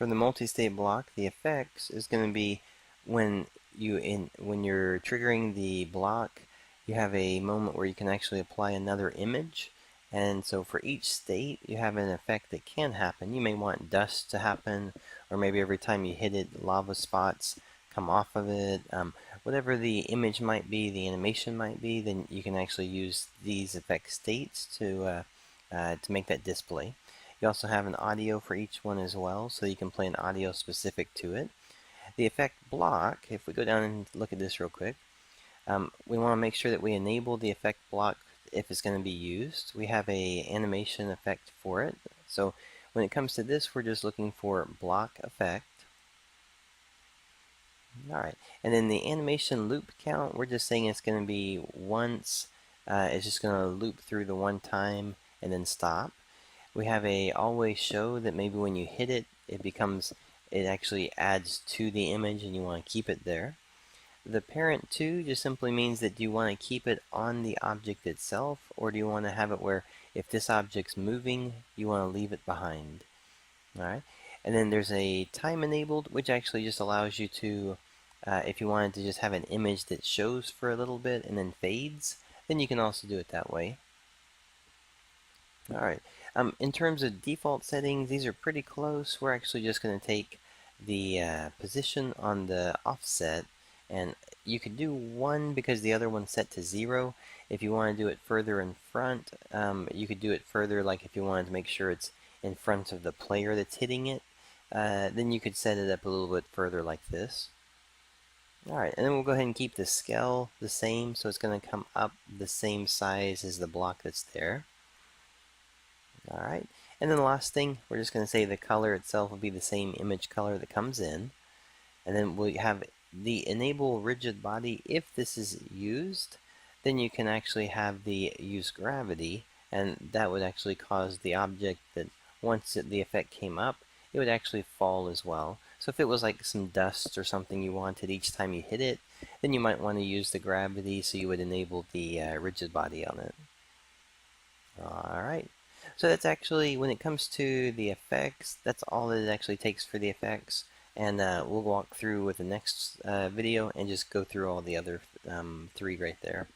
For the multi-state block, the effects is going to be when when you're triggering the block, you have a moment where you can actually apply another image. And so for each state, you have an effect that can happen. You may want dust to happen, or maybe every time you hit it, lava spots come off of it. Whatever the image might be, the animation might be, then you can actually use these effect states to make that display. You also have an audio for each one as well, so you can play an audio specific to it. The effect block, if we go down and look at this real quick, we want to make sure that we enable the effect block if it's going to be used. We have a animation effect for it. So when it comes to this, we're just looking for block effect. Alright, and then the animation loop count, we're just saying it's going to be once. It's just going to loop through the one time and then stop. We have a always show that maybe when you hit it, it actually adds to the image and you want to keep it there. The parent to just simply means that do you want to keep it on the object itself, or do you want to have it where if this object's moving, you want to leave it behind. Alright, and then there's a time enabled, which actually just allows you to, if you wanted to just have an image that shows for a little bit and then fades, then you can also do it that way. Alright, in terms of default settings, these are pretty close. We're actually just going to take the position on the offset, and you could do 1 because the other one's set to 0. If you want to do it further in front, you could do it further, like if you wanted to make sure it's in front of the player that's hitting it, then you could set it up a little bit further like this. Alright, and then we'll go ahead and keep the scale the same, so it's going to come up the same size as the block that's there. Alright, and then the last thing, we're just going to say the color itself will be the same image color that comes in. And then we have the enable rigid body. If this is used, then you can actually have the use gravity, and that would actually cause the object that once the effect came up, it would actually fall as well. So if it was like some dust or something you wanted each time you hit it, then you might want to use the gravity, so you would enable the rigid body on it. Alright. So that's actually, when it comes to the effects, that's all that it actually takes for the effects. And we'll walk through with the next video and just go through all the other 3 right there.